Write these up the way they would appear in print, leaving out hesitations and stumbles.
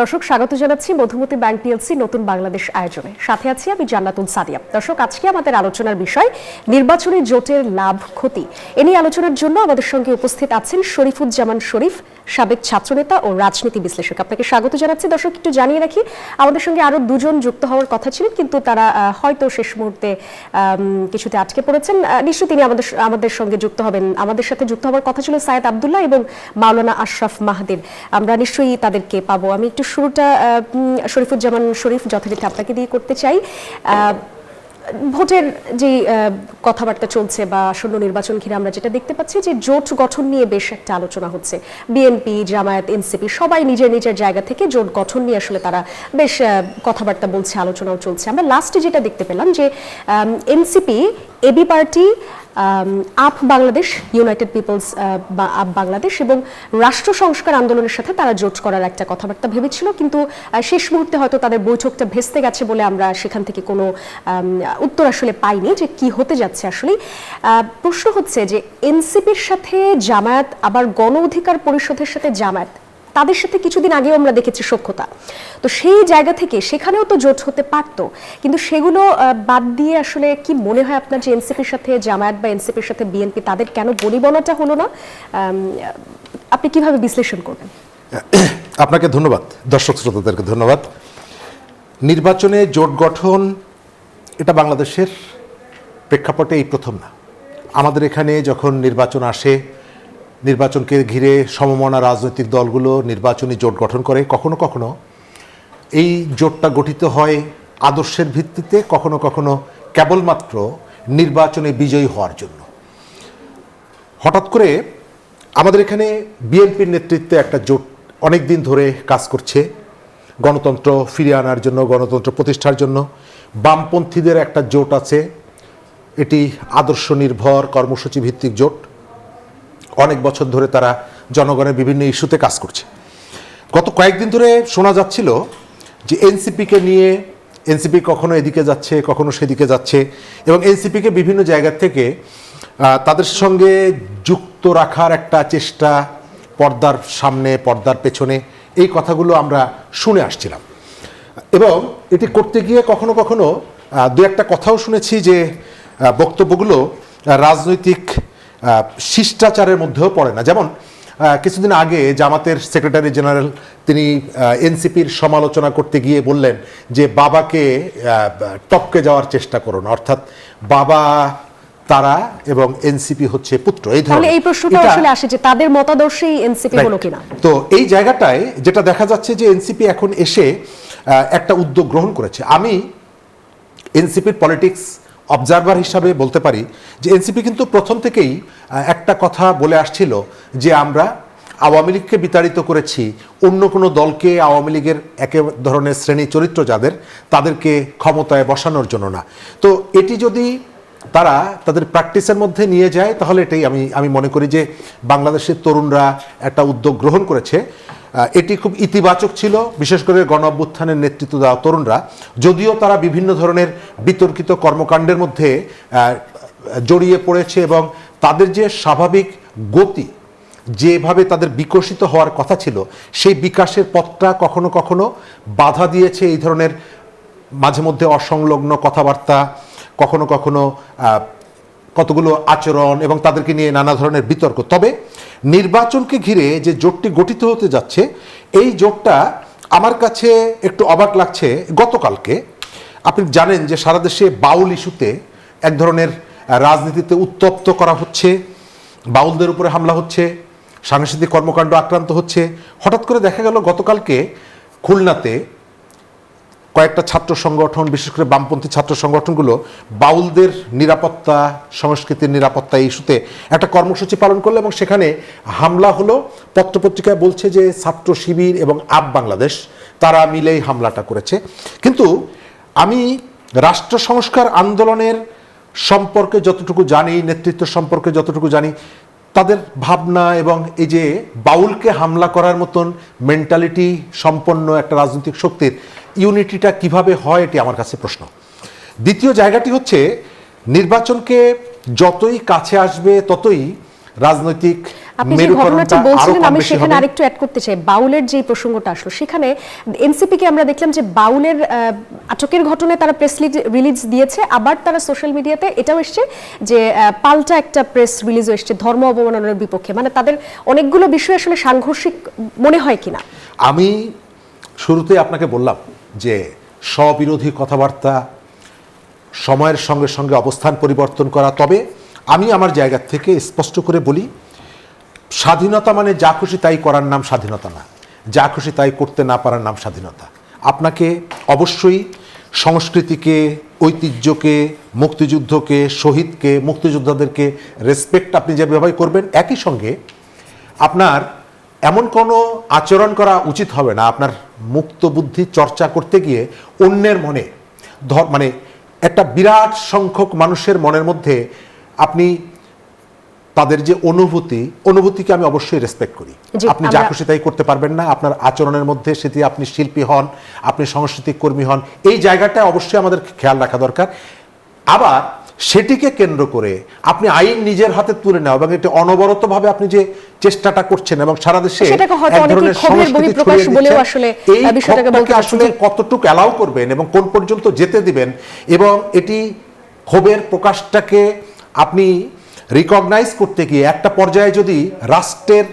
দর্শক স্বাগত জানাচ্ছি মধুমতি ব্যাংক পিএলসি নতুন বাংলাদেশ আয়োজনে। সাথে আছি আমি জান্নাতুল সাদিয়া। দর্শক, আজকে আমাদের আলোচনার বিষয় নির্বাচনী জোটের লাভ ক্ষতি। এ নিয়ে আলোচনার জন্য আমাদের সঙ্গে উপস্থিত আছেন শরীফুজ্জামান শরীফ, সাবেক ছাত্রনেতা ও রাজনীতি বিশ্লেষক। আপনাকে স্বাগত জানাচ্ছি। দর্শক, একটু জানিয়ে রাখি, আমাদের সঙ্গে আরো দুজন যুক্ত হওয়ার কথা ছিলেন, কিন্তু তারা হয়তো শেষ মুহূর্তে কিছুতে আটকে পড়েছেন। নিশ্চয়ই তিনি আমাদের সঙ্গে যুক্ত হবেন। আমাদের সাথে যুক্ত হওয়ার কথা ছিল সায়েদ আব্দুল্লাহ এবং মাওলানা আশরাফ মাহাদির। আমরা নিশ্চয়ই তাদেরকে পাবো। আমি একটু শুরুটা শরীফুজ্জামান শরীফ যথারীতি আপনাকে দিয়ে করতে চাই। ভোটের যে কথাবার্তা চলছে বা আসন্ন নির্বাচন ঘিরে আমরা যেটা দেখতে পাচ্ছি যে জোট গঠন নিয়ে বেশ একটা আলোচনা হচ্ছে। বিএনপি, জামায়াত, এনসিপি সবাই নিজের নিজের জায়গা থেকে জোট গঠন নিয়ে আসলে তারা বেশ কথাবার্তা বলছে, আলোচনাও চলছে। আমরা লাস্টে যেটা দেখতে পেলাম যে NCP, AB party, AAP Bangladesh, United People's of Bangladesh এবং রাষ্ট্র সংস্কার আন্দোলনের সাথে তারা জোট করার একটা কথাবার্তা ভেবেছিল, কিন্তু শেষ মুহূর্তে হয়তো তাদের বৈঠকটা ভেস্তে গেছে বলে আমরা সেখান থেকে কোনো উত্তর আসলে পাইনি যে কি হতে যাচ্ছে। আসলে প্রশ্ন হচ্ছে যে এনসিপির সাথে জামায়াত, আবার গণ অধিকার পরিষদের সাথে জামায়াত, তাদের সাথে কিছুদিন আগেও আমরা দেখেছি সখ্যতা। তো সেই জায়গা থেকে সেখানেও তো জোট হতে পারতো, কিন্তু সেগুলো বাদ দিয়ে আসলে কি মনে হয় আপনার যে এনসিপির সাথে জামায়াত বা এনসিপির সাথে বিএনপি তাদের কেন বনিবনাটা হলো না? আপনি কিভাবে বিশ্লেষণ করবেন? আপনাকে ধন্যবাদ, দর্শক শ্রোতাদেরকে ধন্যবাদ। নির্বাচনে জোট গঠন এটা বাংলাদেশের প্রেক্ষাপটে এই প্রথম না। আমাদের এখানে যখন নির্বাচন আসে, নির্বাচনকে ঘিরে সমমনা রাজনৈতিক দলগুলো নির্বাচনী জোট গঠন করে। কখনো কখনো এই জোটটা গঠিত হয় আদর্শের ভিত্তিতে, কখনো কখনো কেবলমাত্র নির্বাচনে বিজয়ী হওয়ার জন্য। হঠাৎ করে আমাদের এখানে বিএনপির নেতৃত্বে একটা জোট অনেক দিন ধরে কাজ করছে গণতন্ত্র ফিরিয়ে আনার জন্য, গণতন্ত্র প্রতিষ্ঠার জন্য। বামপন্থীদের একটা জোট আছে, এটি আদর্শ নির্ভর কর্মসূচি ভিত্তিক জোট। অনেক বছর ধরে তারা জনগণের বিভিন্ন ইস্যুতে কাজ করছে। গত কয়েকদিন ধরে শোনা যাচ্ছিল যে এনসিপিকে নিয়ে, এনসিপি কখনো এদিকে যাচ্ছে কখনো সেদিকে যাচ্ছে, এবং এনসিপিকে বিভিন্ন জায়গা থেকে তাদের সঙ্গে যুক্ত রাখার একটা চেষ্টা, পর্দার সামনে পর্দার পেছনে, এই কথাগুলো আমরা শুনে আসছিলাম। এবং এটি করতে গিয়ে কখনো কখনো দু একটা কথাও শুনেছি যে বক্তব্যগুলো রাজনৈতিক শিষ্টাচারের মধ্যেও পড়ে না। যেমন কিছুদিন আগে জামাতের সেক্রেটারি জেনারেল তিনি এনসিপির সমালোচনা করতে গিয়ে বললেন যে বাবাকে টপকে যাওয়ার চেষ্টা করো না, অর্থাৎ বাবা তারা এবং এনসিপি হচ্ছে পুত্র। এই ধরনের এই প্রশ্নটা আসলে আসে যে তাদের মতাদর্শেই এনসিপি হলো কিনা। তো এই জায়গাটায় যেটা দেখা যাচ্ছে যে এনসিপি এখন এসে একটা উদ্যোগ গ্রহণ করেছে। আমি এনসিপির পলিটিক্স অবজারভার হিসাবে বলতে পারি যে এনসিপি কিন্তু প্রথম থেকেই একটা কথা বলে আসছিল যে আমরা আওয়ামী লীগকে বিতাড়িত করেছি, অন্য কোনো দলকে, আওয়ামী লীগের এক ধরনের শ্রেণী চরিত্র যাদের, তাদেরকে ক্ষমতায় বসানোর জন্য না। তো এটি যদি তারা তাদের প্র্যাকটিসের মধ্যে নিয়ে যায় তাহলে এটাই আমি মনে করি যে বাংলাদেশের তরুণরা একটা উদ্যোগ গ্রহণ করেছে, এটি খুব ইতিবাচক ছিল। বিশেষ করে গণ অভ্যুত্থানের নেতৃত্ব দেওয়া তরুণরা, যদিও তারা বিভিন্ন ধরনের বিতর্কিত কর্মকাণ্ডের মধ্যে জড়িয়ে পড়েছে এবং তাদের যে স্বাভাবিক গতি, যেভাবে তাদের বিকশিত হওয়ার কথা ছিল, সেই বিকাশের পথটা কখনো কখনো বাধা দিয়েছে এই ধরনের মাঝে মধ্যে অসংলগ্ন কথাবার্তা, কখনো কখনো কতগুলো আচরণ এবং তাদেরকে নিয়ে নানা ধরনের বিতর্ক। তবে নির্বাচনকে ঘিরে যে জোটটি গঠিত হতে যাচ্ছে, এই জোটটা আমার কাছে একটু অবাক লাগছে। গতকালকে আপনি জানেন যে সারা দেশে বাউল ইস্যুতে এক ধরনের রাজনীতিতে উত্তপ্ত করা হচ্ছে, বাউলদের উপরে হামলা হচ্ছে, সাংস্কৃতিক কর্মকাণ্ড আক্রান্ত হচ্ছে। হঠাৎ করে দেখা গেল গতকালকে খুলনাতে কয়েকটা ছাত্র সংগঠন, বিশেষ করে বামপন্থী ছাত্র সংগঠনগুলো বাউলদের নিরাপত্তা, সংস্কৃতির নিরাপত্তা ইস্যুতে একটা কর্মসূচি পালন করলো এবং সেখানে হামলা হলো। পত্রপত্রিকায় বলছে যে ছাত্র শিবির এবং আপ বাংলাদেশ তারা মিলেই হামলাটা করেছে। কিন্তু আমি রাষ্ট্র সংস্কার আন্দোলনের সম্পর্কে যতটুকু জানি, নেতৃত্ব সম্পর্কে যতটুকু জানি, তাদের ভাবনা এবং এই যে বাউলকে হামলা করার মতন মেন্টালিটি সম্পন্ন একটা রাজনৈতিক শক্তির ইউনিটিটা কিভাবে হয়, এটি আমার কাছে প্রশ্ন। দ্বিতীয় জায়গাটি হচ্ছে নির্বাচনকে যতই কাছে আসবে ততই রাজনৈতিক আপনি যে ঘটনাটি বলছিলেন আমি সেখানে আরেকটু অ্যাড করতে চাই। বাউলের যে প্রসঙ্গটা আসলো সেখানে এনসিপি কে আমরা দেখলাম যে বাউলের আটকের ঘটনায় তারা প্রেস রিলিজ দিয়েছে, আবার তারা সোশ্যাল মিডিয়াতে এটাও এসছে যে পাল্টা একটা প্রেস রিলিজও এসছে ধর্ম অবমাননার বিপক্ষে। মানে তাদের অনেকগুলো বিষয় আসলে সাংঘর্ষিক মনে হয় কিনা? আমি শুরুতে আপনাকে বললাম যে স্ববিরোধী কথাবার্তা, সময়ের সঙ্গে সঙ্গে অবস্থান পরিবর্তন করা। তবে আমি আমার জায়গা থেকে স্পষ্ট করে বলি, স্বাধীনতা মানে যা খুশি তাই করার নাম স্বাধীনতা না, যা খুশি তাই করতে না পারার নাম স্বাধীনতা। আপনাকে অবশ্যই সংস্কৃতিকে, ঐতিহ্যকে, মুক্তিযুদ্ধকে, শহীদকে, মুক্তিযোদ্ধাদেরকে রেসপেক্ট আপনি যেভাবে করবেন, একই সঙ্গে আপনার এমন কোনো আচরণ করা উচিত হবে না আপনার মুক্ত বুদ্ধি চর্চা করতে গিয়ে অন্যের মনে মানে একটা বিরাট সংখ্যক মানুষের মনের মধ্যে আপনি তাদের যে অনুভূতিকে আমি অবশ্যই রেসপেক্ট করি। আপনি যা খুশি তাই করতে পারবেন না, আপনার আচরণের মধ্যে সেটি আপনি শিল্পী হন, আপনি সাংস্কৃতিক কর্মী হন, এই জায়গাটা অবশ্যই আমাদের খেয়াল রাখা দরকার। আবার সেটিকে কেন্দ্র করে আপনি আইন নিজের হাতে তুলে নেওয়া এবং এটা অনবরতভাবে আপনি যে চেষ্টাটা করছেন এবং সারা দেশে এক ধরনের সংস্কৃতি ছড়িয়ে দিচ্ছেন, এই ক্ষোভটাকে আসলে কতটুকু অ্যালাউ করবেন এবং কোন পর্যন্ত যেতে দিবেন, এবং এটি ক্ষোভের প্রকাশটাকে আপনি রিকগনাইজ করতে গিয়ে একটা পর্যায়ে যদি রাষ্ট্রের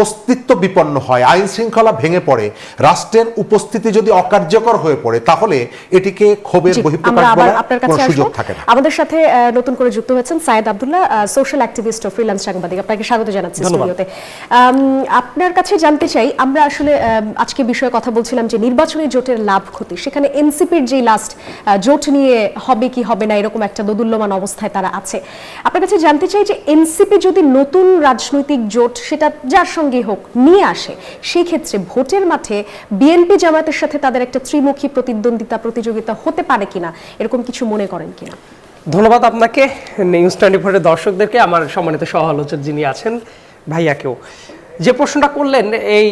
অস্তিত্ব বিপন্ন হয়, আইন শৃঙ্খলা ভেঙে পড়ে, রাষ্ট্রের উপস্থিতি যদি অকার্যকর হয়ে পড়ে, তাহলে এটিকে ক্ষোভের বহিঃপ্রকাশ বলার কোনো সুযোগ থাকে না। আমাদের সাথে নতুন করে যুক্ত হয়েছেন সায়েদ আব্দুল্লাহ, সোশ্যাল অ্যাক্টিভিস্ট ও ফ্রিল্যান্স সাংবাদিক। আপনাকে স্বাগত জানাচ্ছি স্টুডিওতে। আপনার কাছে জানতে চাই, আমরা আসলে আজকে বিষয়ে কথা বলছিলাম যে নির্বাচনী জোটের লাভ ক্ষতি, সেখানে এনসিপির যে লাস্ট জোট নিয়ে হবে কি হবে না এরকম একটা দোদুল্যমান অবস্থায় তারা আছে। আপনার কাছে জানতে চাই যে এনসিপি যদি নতুন রাজনৈতিক জোট সেটা যার সঙ্গে হোক নিয়ে আসে, সেই ক্ষেত্রে ভোটের মাঠে বিএনপি জামায়াতের সাথে তাদের একটা ত্রিমুখী প্রতিযোগিতা হতে পারে কিনা, এরকম কিছু মনে করেন কিনা? ধন্যবাদ আপনাকে, নিউজ 24 দর্শকদেরকে, আমার সম্মানিত সহ আলোচক যিনি আছেন ভাইয়াকেও। যে প্রশ্নটা করলেন এই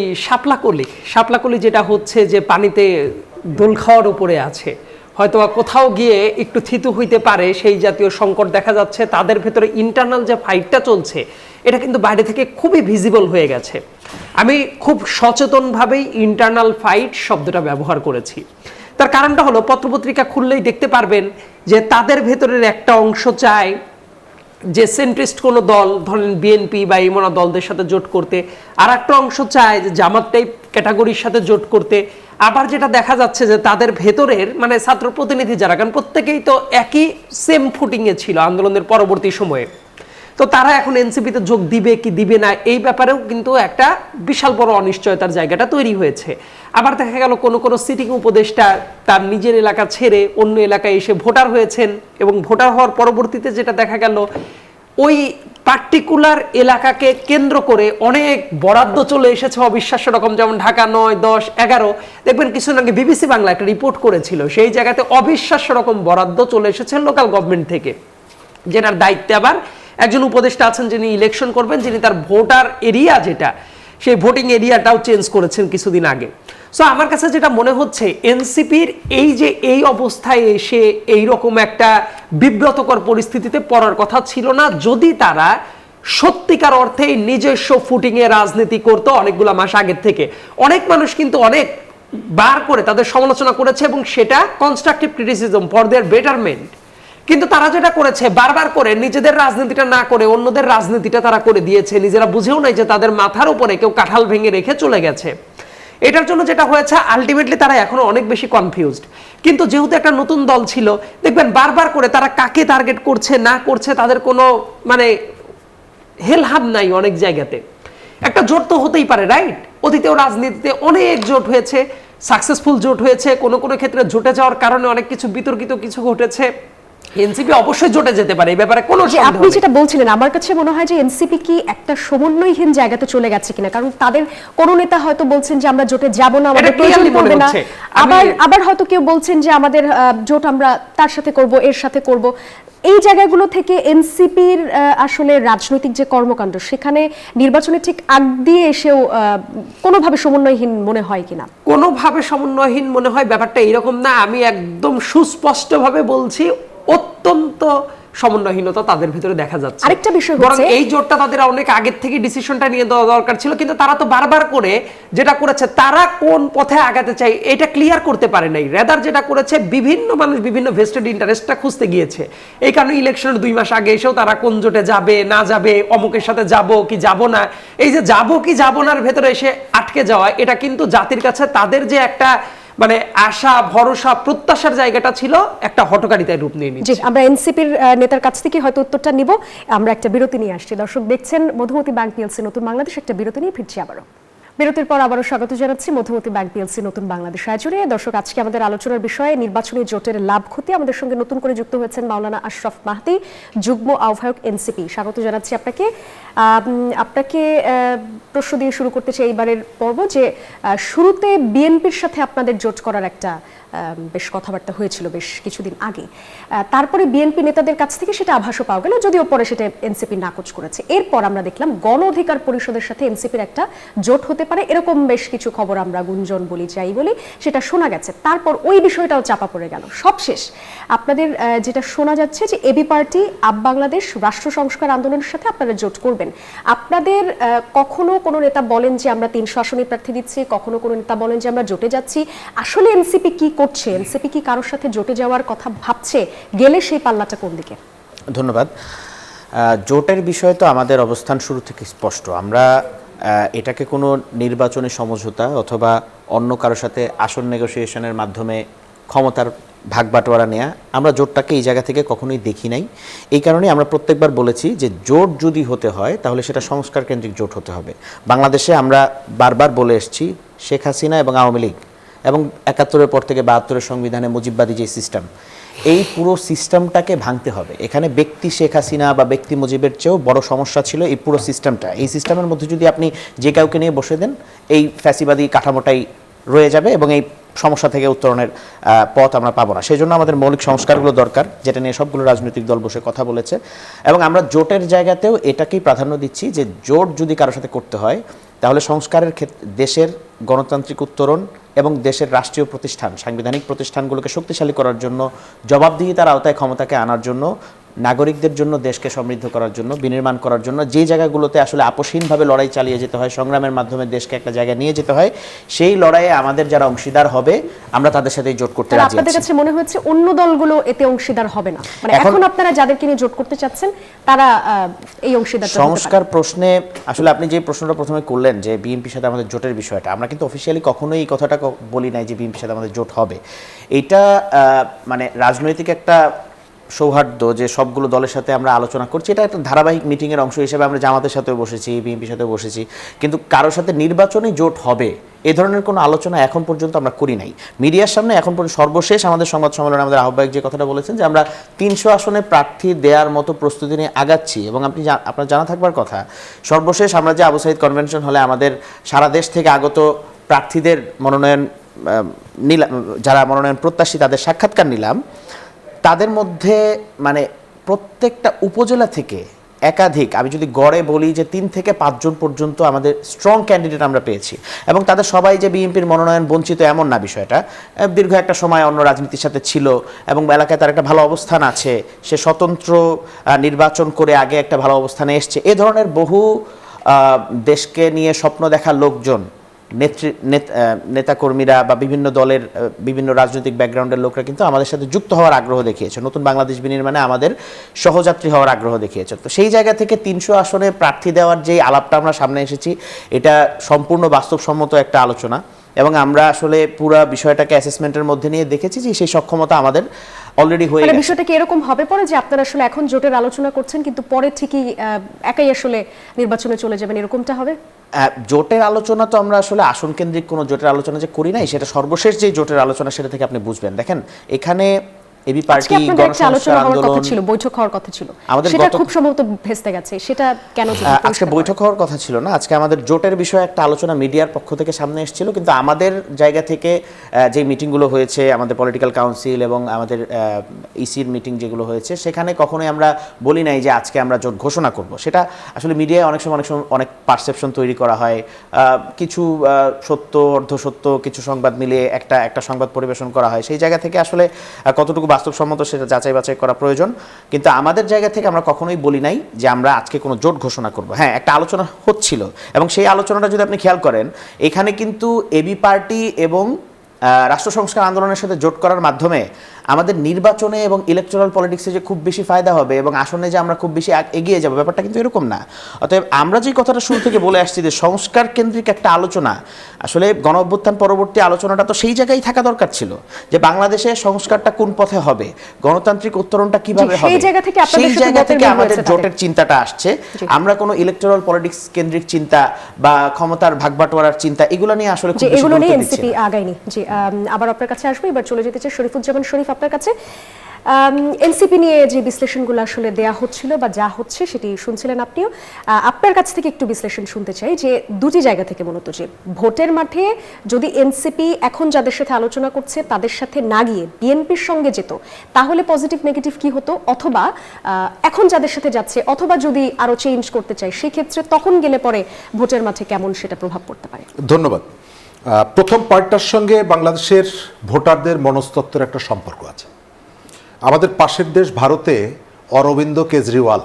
শাপলাকলি যেটা হচ্ছে যে পানিতে দোল খাওয়ার উপরে আছে, হয়তো কোথাও গিয়ে একটু থিতু হইতে পারে, সেই জাতীয় সংকট দেখা যাচ্ছে। তাদের ভেতরে ইন্টারনাল যে ফাইটটা চলছে এটা কিন্তু বাইরে থেকে খুবই ভিজিবল হয়ে গেছে। আমি খুব সচেতনভাবেই ইন্টারনাল ফাইট শব্দটা ব্যবহার করেছি। তার কারণটা হলো, পত্রপত্রিকা খুললেই দেখতে পারবেন যে তাদের ভেতরের একটা অংশ চায় যে সেন্ট্রিস্ট কোনো দল, ধরেন বিএনপি বা ইমনা দলদের সাথে জোট করতে, আর একটা অংশ চায় যে জামাত টাইপ ক্যাটাগরির সাথে জোট করতে। আবার যেটা দেখা যাচ্ছে যে তাদের ভেতরের মানে ছাত্র প্রতিনিধি যারা, কারণ প্রত্যেকেই তো একই সেম ফুটিংয়ে ছিল আন্দোলনের পরবর্তী সময়ে, তো তারা এখন এনসিপিতে যোগ দিবে কি দিবে না এই ব্যাপারেও কিন্তু একটা বিশাল বড় অনিশ্চয়তার জায়গাটা তৈরি হয়েছে। আবার দেখা গেল কোনো কোনো সিটিং উপদেষ্টা তার নিজের এলাকা ছেড়ে অন্য এলাকায় এসে ভোটার হয়েছেন, এবং ভোটার হওয়ার পরবর্তীতে যেটা দেখা গেল ওই পার্টিকুলার এলাকাকে কেন্দ্র করে অনেক বরাদ্দ চলে এসেছে অবিশ্বাস্য রকম, যেমন ঢাকা 9, 10, 11 দেখবেন কিছুদিন আগে বিবিসি বাংলা একটা রিপোর্ট করেছিল, সেই জায়গাতে অবিশ্বাস্য রকম বরাদ্দ চলে এসেছে লোকাল গভর্নমেন্ট থেকে, যেটার দায়িত্বে আবার একজন উপদেষ্টা আছেন যিনি ইলেকশন করবেন, যিনি তার ভোটার এরিয়া যেটা সেই ভোটিং এরিয়াটাও চেঞ্জ করেছেন কিছুদিন আগে। সো আমার কাছে যেটা মনে হচ্ছে, এনসিপির এই যে এই অবস্থায় এসে এই রকম একটা বিব্রতকর পরিস্থিতিতে পড়ার কথা ছিল না, যদি তারা সত্যিকার অর্থে নিজস্ব ফুটিংয়ে রাজনীতি করতো অনেকগুলো মাস আগের থেকে। অনেক মানুষ কিন্তু অনেক বার করে তাদের সমালোচনা করেছে, এবং সেটা constructive criticism for their betterment. কিন্তু তারা যেটা করেছে, বারবার করে নিজেদের রাজনীতিটা না করে অন্যদের রাজনীতিটা তারা করে দিয়েছে, নিজেরা বুঝেও নাই যে তাদের মাথার উপরে কেউ কাঁঠাল ভেঙে রেখে চলে গেছে। এটার জন্য যেটা হয়েছে, আলটিমেটলি তারা এখনো অনেক বেশি কনফিউজড। কিন্তু যেহেতু একটা নতুন দল ছিল, দেখবেন বারবার করে তারা কাকে টার্গেট করছে না করছে তাদের কোনো মানে হেলহাব নাই। অনেক জায়গাতে একটা জোট তো হতেই পারে, রাইট? অতীতেও রাজনীতিতে অনেক জোট হয়েছে, সাকসেসফুল জোট হয়েছে, কোনো কোনো ক্ষেত্রে জোটে যাওয়ার কারণে অনেক কিছু বিতর্কিত কিছু ঘটেছে। এনসিপি অবশ্যই জোটে যেতে পারে, এই ব্যাপারে কোনো সন্দেহ নেই। আপনি যেটা বলছিলেন, আমার কাছে মনে হয় যে এনসিপি কি একটা সমন্বয়হীন জায়গাতে চলে গেছে কিনা, কারণ তাদের কোন নেতা হয়তো বলছেন যে আমরা জোটে যাব না, আমাদের প্রয়োজন পড়বে না, আবার হয়তো কেউ বলছেন যে আমাদের জোট আমরা তার সাথে করব, এর সাথে করব। এই জায়গাগুলো থেকে এনসিপির আসলে রাজনৈতিক যে কর্মকাণ্ড, সেখানে নির্বাচনে ঠিক আগ দিয়ে এসেও কোনোভাবে সমন্বয়হীন মনে হয় কিনা? কোনোভাবে সমন্বয়হীন মনে হয় ব্যাপারটা এরকম না। আমি একদম সুস্পষ্টভাবে বলছি, অত্যন্ত সমন্বয়হীনতা তাদের ভিতরে দেখা যাচ্ছে। আরেকটা বিষয় বরং হচ্ছে এই জোটটা তাদের অনেক আগের থেকে ডিসিশনটা নিয়ে দেওয়া দরকার ছিল, কিন্তু তারা তো বারবার করে যেটা করেছে, তারা কোন পথে আগাতে চাই এটা ক্লিয়ার করতে পারে নাই। রেদার যেটা করেছে, বিভিন্ন মানুষ বিভিন্ন ভেস্টেড ইন্টারেস্টটা খুঁজতে গিয়েছে। এই কারণে ইলেকশনের 2 মাস আগে এসেও তারা কোন জোটে যাবে না যাবে, অমুকের সাথে যাব কি যাব না, এই যে যাব কি যাব নার ভেতরে এসে আটকে যাওয়া, এটা কিন্তু জাতির কাছে তাদের যে একটা মানে আশা ভরসা প্রত্যাশার জায়গাটা ছিল, একটা হটকারিতায় রূপ নিয়ে জি, নিচ্ছে। আমরা এনসিপির নেতার কাছ থেকে হয়তো উত্তরটা নিব। আমরা একটা বিরতি নিয়ে আসছি। দর্শক দেখছেন মধুমতি ব্যাংক পিএলসি নতুন বাংলাদেশ। একটা বিরতি নিয়ে ফিরছি আবারও। বিরতির পর আবারও স্বাগত জানাচ্ছি মধুমতি ব্যাংক পিএলসি নতুন বাংলাদেশ আয়োজনে। দর্শক, আজকে আমাদের আলোচনার বিষয়ে নির্বাচনী জোটের লাভ ক্ষতি। আমাদের সঙ্গে নতুন করে যুক্ত হয়েছেন মাওলানা আশরাফ মাহদি, যুগ্ম আহ্বায়ক এনসিপি। স্বাগত জানাচ্ছি আপনাকে। আপনাকে প্রশ্ন দিয়ে শুরু করতে চাই এইবারের পর্ব, যে শুরুতে বিএনপির সাথে আপনাদের জোট করার একটা বেশ কথাবার্তা হয়েছিল বেশ কিছুদিন আগে। তারপরে বিএনপি নেতাদের কাছ থেকে সেটা আভাসও পাওয়া গেল, যদিও পরে সেটা এনসিপি নাকচ করেছে। এরপর আমরা দেখলাম গণ অধিকার পরিষদের সাথে এনসিপির একটা জোট হতে পারে, এরকম বেশ কিছু খবর, আমরা গুঞ্জন বলি যাই বলি, সেটা শোনা গেছে। তারপর ওই বিষয়টাও চাপা পড়ে গেল। সবশেষ আপনাদের যেটা শোনা যাচ্ছে যে এবি পার্টি আপ বাংলাদেশ রাষ্ট্র সংস্কার আন্দোলনের সাথে আপনারা জোট করবেন। আপনাদের কখনো কোনো নেতা বলেন যে আমরা 300 আসনে প্রার্থী দিচ্ছি, কখনো কোনো নেতা বলেন যে আমরা জোটে যাচ্ছি। আসলে এনসিপি কি করছে? এনসিপি কি কারোর সাথে জোটে যাওয়ার কথা ভাবছে? গেলে সেই পাল্লাটা কোন দিকে? ধন্যবাদ। জোটের বিষয়ে তো আমাদের অবস্থান শুরু থেকে স্পষ্ট। আমরা এটাকে কোনো নির্বাচনী সমঝোতা অথবা অন্য কারোর সাথে আসন নেগোসিয়েশনের মাধ্যমে ক্ষমতার ভাগ বাটোয়ারা নেওয়া, আমরা জোটটাকে এই জায়গা থেকে কখনোই দেখি নাই। এই কারণে আমরা প্রত্যেকবার বলেছি যে জোট যদি হতে হয় তাহলে সেটা সংস্কার কেন্দ্রিক জোট হতে হবে। বাংলাদেশে আমরা বারবার বলে এসেছি, শেখ হাসিনা এবং আওয়ামী লীগ এবং 71-এর পর থেকে 72-এর সংবিধানে মুজিববাদী যে সিস্টেম, এই পুরো সিস্টেমটাকে ভাঙতে হবে। এখানে ব্যক্তি শেখ হাসিনা বা ব্যক্তি মুজিবের চেয়েও বড় সমস্যা ছিল এই পুরো সিস্টেমটা। এই সিস্টেমের মধ্যে যদি আপনি যে কাউকে নিয়ে বসে দেন, এই ফ্যাসিবাদী কাঠামোটাই রয়ে যাবে এবং এই সমস্যা থেকে উত্তরণের পথ আমরা পাবো না। সেই জন্য আমাদের মৌলিক সংস্কারগুলো দরকার, যেটা নিয়ে সবগুলো রাজনৈতিক দল বসে কথা বলেছে। এবং আমরা জোটের জায়গাতেও এটাকেই প্রাধান্য দিচ্ছি যে জোট যদি কারোর সাথে করতে হয় তাহলে সংস্কারের ক্ষেত্রে দেশের গণতান্ত্রিক উত্তরণ এবং দেশের রাষ্ট্রীয় প্রতিষ্ঠান, সাংবিধানিক প্রতিষ্ঠানগুলোকে শক্তিশালী করার জন্য, জবাবদিহিতার আওতায় ক্ষমতাকে আনার জন্য, নাগরিকদের জন্য, দেশকে সমৃদ্ধ করার জন্য, বিনির্মাণ করার জন্য, যে জায়গাগুলোতে আসলে আপোষহীনভাবে লড়াই চালিয়ে যেতে হয়, সংগ্রামের মাধ্যমে দেশকে একটা জায়গায় নিয়ে যেতে হয়, সেই লড়াইয়ে আমাদের যারা অংশীদার হবে আমরা তাদের সাথে জোট করতে রাজি আছি। আপনাদের কাছে মনে হচ্ছে অন্য দলগুলো এতে অংশীদার হবে না? মানে এখন আপনারা যাদেরকে নিয়ে জোট করতে চাচ্ছেন তারা এই অংশীদার সংস্কার প্রশ্নে আসলে আপনি যে প্রশ্নটা প্রথমে করলেন যে বিএনপির সাথে আমাদের জোটের বিষয়টা, আমরা কিন্তু অফিসিয়ালি কখনোই এই কথাটা বলি নাই যে বিএনপির সাথে আমাদের জোট হবে। এটা মানে রাজনৈতিক একটা সৌহার্দ্য যে সবগুলো দলের সাথে আমরা আলোচনা করছি, এটা একটা ধারাবাহিক মিটিংয়ের অংশ হিসেবে আমরা জামাতের সাথেও বসেছি, বিএনপির সাথেও বসেছি, কিন্তু কারোর সাথে নির্বাচনী জোট হবে এ ধরনের কোনো আলোচনা এখন পর্যন্ত আমরা করি নাই। মিডিয়ার সামনে এখন পর্যন্ত সর্বশেষ আমাদের সংবাদ সম্মেলনে আমাদের আহ্বায়ক যে কথাটা বলেছেন যে আমরা 300 আসনে প্রার্থী দেওয়ার মতো প্রস্তুতি নিয়ে আগাচ্ছি। এবং আপনার জানা থাকবার কথা, সর্বশেষ আমরা যে আবু সাইদ কনভেনশন হলে আমাদের সারা দেশ থেকে আগত প্রার্থীদের মনোনয়ন নিলাম, যারা মনোনয়ন প্রত্যাশী তাদের সাক্ষাৎকার নিলাম, তাদের মধ্যে মানে প্রত্যেকটা উপজেলা থেকে একাধিক, আমি যদি গড়ে বলি যে 3 থেকে 5 জন পর্যন্ত আমাদের স্ট্রং ক্যান্ডিডেট আমরা পেয়েছি। এবং তাদের সবাই যে বিএনপির মনোনয়ন বঞ্চিত এমন না, বিষয়টা দীর্ঘ একটা সময় অন্য রাজনীতির সাথে ছিল এবং এলাকায় তার একটা ভালো অবস্থান আছে, সে স্বতন্ত্র নির্বাচন করে আগে একটা ভালো অবস্থানে এসছে। এ ধরনের বহু দেশকে নিয়ে স্বপ্ন দেখা লোকজন, নেতাকর্মীরা বা বিভিন্ন দলের বিভিন্ন রাজনৈতিক ব্যাকগ্রাউন্ডের লোকরা কিন্তু আমাদের সাথে যুক্ত হওয়ার আগ্রহ দেখিয়েছে, নতুন বাংলাদেশ বিনির্মাণে আমাদের সহযাত্রী হওয়ার আগ্রহ দেখিয়েছে। তো সেই জায়গা থেকে 300 আসনে প্রার্থী দেওয়ার যে আলাপটা আমরা সামনে এসেছি, এটা সম্পূর্ণ বাস্তবসম্মত একটা আলোচনা এবং আমরা আসলে পুরো বিষয়টাকে অ্যাসেসমেন্টের মধ্যে নিয়ে দেখেছি যে সেই সক্ষমতা আমাদের অলরেডি হয়ে গেছে। বিষয়টা কি এরকম হবে পরে যে আপনারা আসলে এখন জোটের আলোচনা করছেন কিন্তু পরে ঠিকই একাই আসলে নির্বাচনে চলে যাবেন, এরকমটা হবে? জোটের আলোচনা তো আমরা আসলে আসন কেন্দ্রিক কোনো জোটের আলোচনা যে করি নাই, সেটা সর্বশেষ যে জোটের আলোচনা সেটা থেকে আপনি বুঝবেন। দেখেন, এখানে এবি পার্টি গণসংস্কার আন্দোলন ছিল, বৈঠক হওয়ার কথা ছিল, সেটা খুব সম্ভবত ভেস্তে গেছে, সেটা কেন? আজকে বৈঠক হওয়ার কথা ছিল না, আজকে আমাদের জোটের বিষয়ে একটা আলোচনা মিডিয়ার পক্ষ থেকে সামনে এসেছিল, কিন্তু আমাদের জায়গা থেকে যে মিটিংগুলো হয়েছে, আমাদের পলিটিক্যাল কাউন্সিল এবং আমাদের ইসির মিটিং যেগুলো হয়েছে, সেখানে কখনোই আমরা বলি নাই যে আজকে আমরা জোট ঘোষণা করব। সেটা আসলে মিডিয়ায় অনেক সময় অনেক পারসেপশন তৈরি করা হয়, কিছু সত্য অর্ধসত্য কিছু সংবাদ মিলিয়ে একটা সংবাদ পরিবেশন করা হয়। সেই জায়গা থেকে আসলে কতটুকু বাস্তবসম্মত সেটা যাচাই বাছাই করা প্রয়োজন, কিন্তু আমাদের জায়গা থেকে আমরা কখনোই বলি নাই যে আমরা আজকে কোনো জোট ঘোষণা করব। হ্যাঁ, একটা আলোচনা হচ্ছিল, এবং সেই আলোচনাটা যদি আপনি খেয়াল করেন, এখানে কিন্তু এবি পার্টি এবং রাষ্ট্র সংস্কার আন্দোলনের সাথে জোট করার মাধ্যমে আমাদের নির্বাচনে এবং ইলেকটোরাল পলিটিক্সে যে খুব বেশি ফায়দা হবে এবং আসনে যে আমরা খুব বেশি এগিয়ে যাব, ব্যাপারটা কিন্তু এরকম না। অতএব আমরা যে কথাটা শুরু থেকে বলে আসছি যে সংস্কার কেন্দ্রিক একটা আলোচনা, আসলে গণ অভ্যুত্থান পরবর্তী আলোচনাটা তো সেই জায়গায় থাকা দরকার ছিল যে বাংলাদেশে সংস্কারটা কোন পথে হবে, গণতান্ত্রিক উত্তরণটা কিভাবে হবে, সেই জায়গা থেকে আপনাদের সেই সাথে জায়গা মতের থেকে মিল আমাদের হয়েছে জোটের চিন্তাটা আসছে। আমরা কোনো ইলেকটোরাল পলিটিক্স কেন্দ্রিক চিন্তা বা ক্ষমতার ভাগবাটোয়ারার চিন্তা এগুলো নিয়ে আসলে খুব যে বেশি এগুলো নিয়ে গুরুত্ব দিচ্ছি এনসিপি না। আগায়নি। জি, আবার আপনার কাছে আসবো, এবার চলে যেতে চাই শরীফুজ্জামান শরীফ আপনার কাছে। এনসিপি নিয়ে যে বিশ্লেষণগুলো আসলে দেয়া হচ্ছিল বা যা হচ্ছে সেটি শুনছিলেন আপনিও, আপনার কাছ থেকে একটু বিশ্লেষণ শুনতে চাই যে দুটি জায়গা থেকে, মূলত যে ভোটের মাঠে যদি এনসিপি এখন যাদের সাথে আলোচনা করছে তাদের সাথে না গিয়ে বিএনপির সঙ্গে যেত, তাহলে পজিটিভ নেগেটিভ কি হতো, অথবা এখন যাদের সাথে যাচ্ছে, অথবা যদি আরো চেঞ্জ করতে চাই সেক্ষেত্রে তখন গেলে পরে ভোটের মাঠে কেমন সেটা প্রভাব পড়তে পারে? ধন্যবাদ। প্রথম পার্টটার সঙ্গে বাংলাদেশের ভোটারদের মনস্তত্ত্বের একটা সম্পর্ক আছে। আমাদের পাশের দেশ ভারতে অরবিন্দ কেজরিওয়াল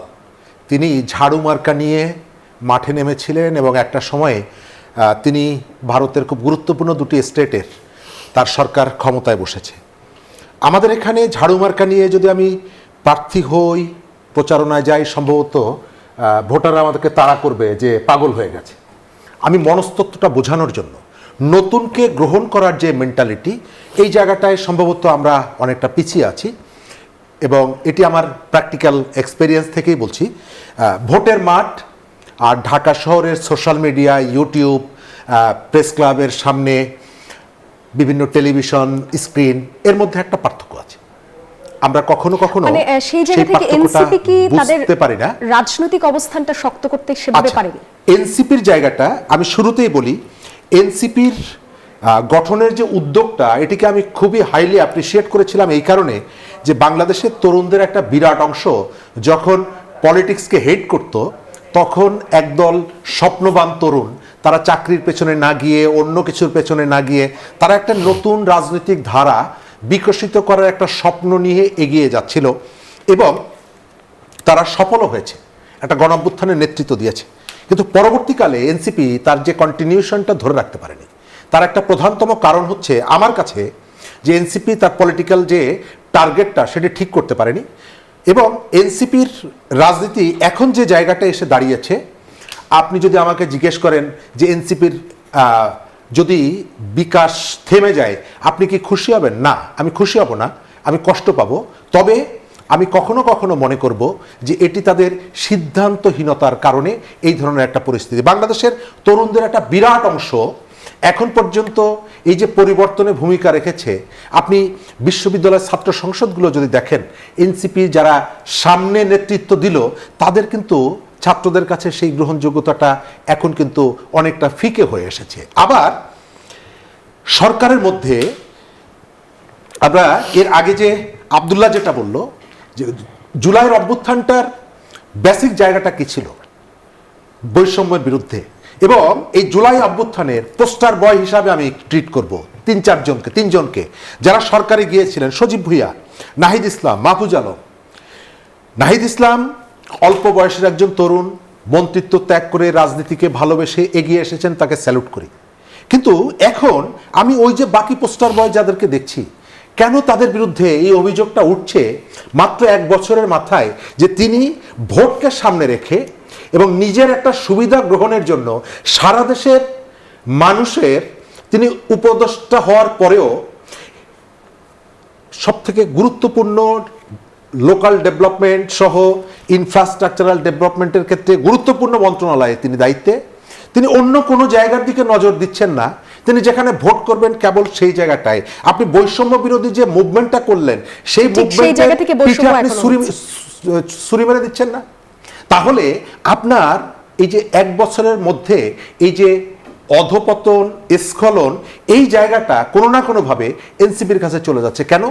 তিনি ঝাড়ু মার্কা নিয়ে মাঠে নেমেছিলেন এবং একটা সময়ে তিনি ভারতের খুব গুরুত্বপূর্ণ দুটি স্টেটের তার সরকার ক্ষমতায় বসেছে। আমাদের এখানে ঝাড়ু মার্কা নিয়ে যদি আমি প্রার্থী হই, প্রচারণায় যাই, সম্ভবত ভোটাররা আমাদেরকে তাড়া করবে যে পাগল হয়ে গেছে। আমি মনস্তত্ত্বটা বোঝানোর জন্য, নতুনকে গ্রহণ করার যে মেন্টালিটি, এই জায়গাটায় সম্ভবত আমরা অনেকটা পিছিয়ে আছি, এবং এটি আমার প্র্যাকটিক্যাল এক্সপেরিয়েন্স থেকেই বলছি। ভোটের মাঠ আর ঢাকা শহরের সোশ্যাল মিডিয়া, ইউটিউব, প্রেস ক্লাবের সামনে বিভিন্ন টেলিভিশন স্ক্রিন, এর মধ্যে একটা পার্থক্য আছে। আমরা কখনো কখনো মানে সেই জায়গা থেকে এনসিপি কি তাদের রাজনৈতিক অবস্থানটা শক্ত করতে সেভাবে পারেনি? এনসিপির জায়গাটা আমি শুরুতেই বলি, এনসিপির গঠনের যে উদ্যোগটা, এটিকে আমি খুবই হাইলি অ্যাপ্রিসিয়েট করেছিলাম এই কারণে যে বাংলাদেশের তরুণদের একটা বিরাট অংশ যখন পলিটিক্সকে হেট করত, তখন একদল স্বপ্নবান তরুণ, তারা চাকরির পেছনে না গিয়ে, অন্য কিছুর পেছনে না গিয়ে, তারা একটা নতুন রাজনৈতিক ধারা বিকশিত করার একটা স্বপ্ন নিয়ে এগিয়ে যাচ্ছিল, এবং তারা সফলও হয়েছে, একটা গণঅভ্যুত্থানের নেতৃত্ব দিয়েছে। কিন্তু পরবর্তীকালে এনসিপি তার যে কন্টিনিউশনটা ধরে রাখতে পারেনি। তার একটা প্রধানতম কারণ হচ্ছে আমার কাছে যে এনসিপি তার পলিটিক্যাল যে টার্গেটটা সেটা ঠিক করতে পারেনি, এবং এনসিপির রাজনীতি এখন যে জায়গাটা এসে দাঁড়িয়েছে, আপনি যদি আমাকে জিজ্ঞেস করেন যে এনসিপির যদি বিকাশ থেমে যায় আপনি কি খুশি হবেন? না, আমি খুশি হব না, আমি কষ্ট পাবো। তবে আমি কখনো কখনো মনে করব যে এটি তাদের সিদ্ধান্তহীনতার কারণে এই ধরনের একটা পরিস্থিতি। বাংলাদেশের তরুণদের একটা বিরাট অংশ এখন পর্যন্ত এই যে পরিবর্তনে ভূমিকা রেখেছে, আপনি বিশ্ববিদ্যালয়ের ছাত্র সংসদগুলো যদি দেখেন, এনসিপি যারা সামনে নেতৃত্ব দিল তাদের কিন্তু ছাত্রদের কাছে সেই গ্রহণযোগ্যতাটা এখন কিন্তু অনেকটা ফিকে হয়ে এসেছে। আবার সরকারের মধ্যে আমরা এর আগে যে আব্দুল্লাহ যেটা বলল যে জুলাইয়ের অভ্যুত্থানটার বেসিক জায়গাটা কি ছিল? বৈষম্যের বিরুদ্ধে। এবং এই জুলাই অভ্যুত্থানের পোস্টার বয় হিসাবে আমি ট্রিট করব তিনজনকে যারা সরকারে গিয়েছিলেন: সজীব ভুইয়া, নাহিদ ইসলাম, মাহফুজ আলম। নাহিদ ইসলাম অল্প বয়সের একজন তরুণ, মন্ত্রিত্ব ত্যাগ করে রাজনীতিকে ভালোবেসে এগিয়ে এসেছেন, তাকে স্যালুট করি। কিন্তু এখন আমি ওই যে বাকি পোস্টার বয় যাদেরকে দেখছি, কেন তাদের বিরুদ্ধে এই অভিযোগটা উঠছে মাত্র 1 বছরের মাথায় যে তিনি ভোটকে সামনে রেখে এবং নিজের একটা সুবিধা গ্রহণের জন্য সারা দেশের মানুষের তিনি উপদেষ্টা হওয়ার পরেও সবথেকে গুরুত্বপূর্ণ লোকাল ডেভেলপমেন্ট সহ ইনফ্রাস্ট্রাকচারাল ডেভেলপমেন্টের ক্ষেত্রে গুরুত্বপূর্ণ মন্ত্রণালয়ে তিনি দায়িত্বে, তিনি অন্য কোনো জায়গার দিকে নজর দিচ্ছেন না। তিনি যেখানে ভোট করবেন কেবল সেই জায়গাটায়। আপনি বৈষম্য বিরোধী যে মুভমেন্টটা করলেন, সেই মুভমেন্টে আপনি ছুরি মেরে দিচ্ছেন না। তাহলে আপনার এই যে 1 বছরের মধ্যে এই যে অধপতন, স্খলন, এই জায়গাটা কোনো না কোনোভাবে এনসিপির কাছে চলে যাচ্ছে। কেন?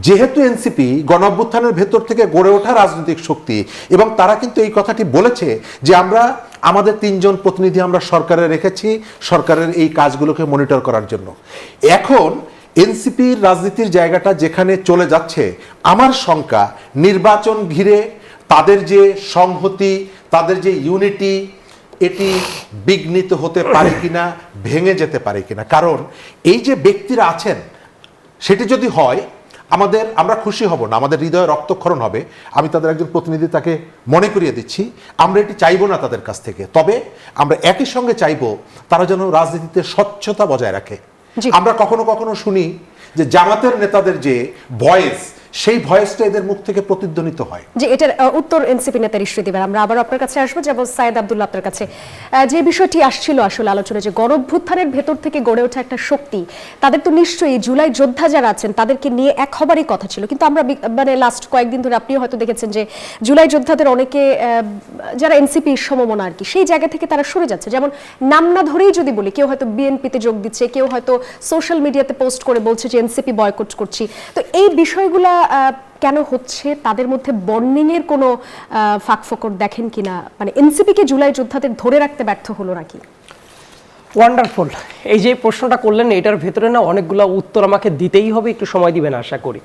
যেহেতু এনসিপি গণঅভ্যুত্থানের ভেতর থেকে গড়ে ওঠা রাজনৈতিক শক্তি, এবং তারা কিন্তু এই কথাটি বলেছে যে আমরা আমাদের 3 জন প্রতিনিধি আমরা সরকারে রেখেছি সরকারের এই কাজগুলোকে মনিটর করার জন্য। এখন এনসিপির রাজনীতির জায়গাটা যেখানে চলে যাচ্ছে, আমার শঙ্কা নির্বাচন ঘিরে তাদের যে সংহতি, তাদের যে ইউনিটি, এটি বিঘ্নিত হতে পারে কিনা, ভেঙে যেতে পারে কিনা। কারণ এই যে ব্যক্তিরা আছেন, সেটি যদি হয় আমরা খুশি হব না, আমাদের হৃদয়ে রক্তক্ষরণ হবে। আমি তাদের একজন প্রতিনিধি, তাকে মনে করিয়ে দিচ্ছি, আমরা এটি চাইবো না তাদের কাছ থেকে। তবে আমরা একই সঙ্গে চাইবো তারা যেন রাজনীতিতে স্বচ্ছতা বজায় রাখে। আমরা কখনো কখনো শুনি যে জামাতের নেতাদের যে ভয়েস, সেই ভয়েসটা এদের মুখ থেকে প্রতিধ্বনিত হয়। যে এটার উত্তর এনসিপি নেতা ঋষি দিবেন। আমরা আবার আপনার কাছে আসবো, যাব সাইদ আব্দুল্লাহ আপনার কাছে। যে বিষয়টি আসছিল আসলে আলোচনা, যে গণঅভ্যুত্থানের ভেতর থেকে গড়ে ওঠা একটা শক্তি, তাদের তো নিশ্চয়ই জুলাই যোদ্ধা যারা আছেন তাদেরকে নিয়ে এক হবারই কথা ছিল। কিন্তু আমরা মানে লাস্ট কয়েকদিন ধরে আপনিও হয়তো দেখেছেন যে জুলাই যোদ্ধাদের অনেকে যারা এনসিপি সমমনা আর কি, সেই জায়গা থেকে তারা সরে যাচ্ছে। যেমন নাম না ধরেই যদি বলি, কেউ হয়তো বিএনপিতে যোগ দিচ্ছে, কেউ হয়তো সোশ্যাল মিডিয়াতে পোস্ট করে বলছে যে এনসিপি বয়কট করছি। তো এই বিষয়গুলা কেন হচ্ছে? তাদের মধ্যে বন্ডিং এর কোনো ফাঁকফোকর দেখেন কিনা? মানে এনসিপি কে জুলাই যোদ্ধাদের ধরে রাখতে ব্যর্থ হলো নাকি? ওয়ান্ডারফুল। এই যে প্রশ্নটা করলেন, এটার ভেতরে না অনেকগুলো উত্তর আমাকে দিতেই হবে, একটু সময় দিবেন আশা করি।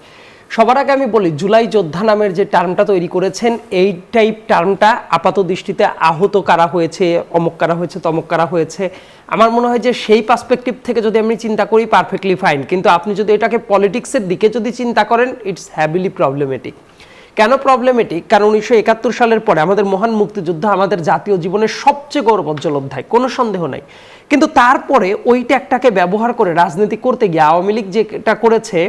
সবার আগে আমি বলি, জুলাই যোদ্ধা নামের যে টার্মটা তৈরি করেছেন, এই টাইপ টার্মটা আপাত দৃষ্টিতে আহত কারা হয়েছে, অমুক কারা হয়েছে, তমুক কারা হয়েছে, আমার মনে হয় যে সেই পার্সপেক্টিভ থেকে যদি আমি চিন্তা করি পারফেক্টলি ফাইন। কিন্তু আপনি যদি এটাকে পলিটিক্সের দিকে যদি চিন্তা করেন, ইটস হ্যাভিলি প্রবলেমেটিক। কেন প্রবলেমেটিক? কারণ 1971 সালের পরে আমাদের মহান মুক্তিযুদ্ধ আমাদের জাতীয় জীবনের সবচেয়ে গৌরবোজ্জ্বল অধ্যায়, কোনো সন্দেহ নাই। কিন্তু তারপরে ওইটা একটাকে ব্যবহার করে রাজনীতি করতে গিয়ে আওয়ামী লীগ যেটা করেছে,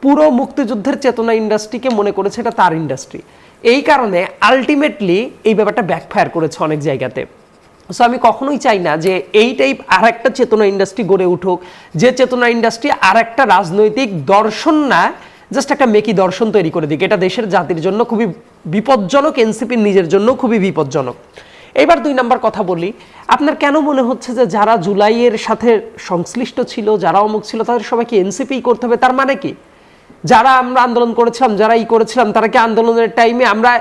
পুরো মুক্তিযুদ্ধের চেতনা ইন্ডাস্ট্রিকে মনে করেছে এটা তার ইন্ডাস্ট্রি। এই কারণে আলটিমেটলি এই ব্যাপারটা ব্যাকফায়ার করেছে অনেক জায়গাতে। সো আমি কখনোই চাই না যে এই টাইপ আর একটা চেতনা ইন্ডাস্ট্রি গড়ে উঠুক, যে চেতনা ইন্ডাস্ট্রি আর একটা রাজনৈতিক দর্শন না, জাস্ট একটা মেকি দর্শন তৈরি করে দিক। এটা দেশের জাতির জন্য খুবই বিপজ্জনক, এনসিপির নিজের জন্য খুবই বিপজ্জনক। এবার 2 নাম্বার কথা বলি, আপনার কেন মনে হচ্ছে যে যারা জুলাইয়ের সাথে সংশ্লিষ্ট ছিল, যারা অমুক ছিল, তাদের সবাইকে এনসিপি করতে হবে? তার মানে কি? যারা আমরা আন্দোলন করেছিলাম, যারা করেছিলাম, তারা কি আন্দোলনের টাইমে আমরা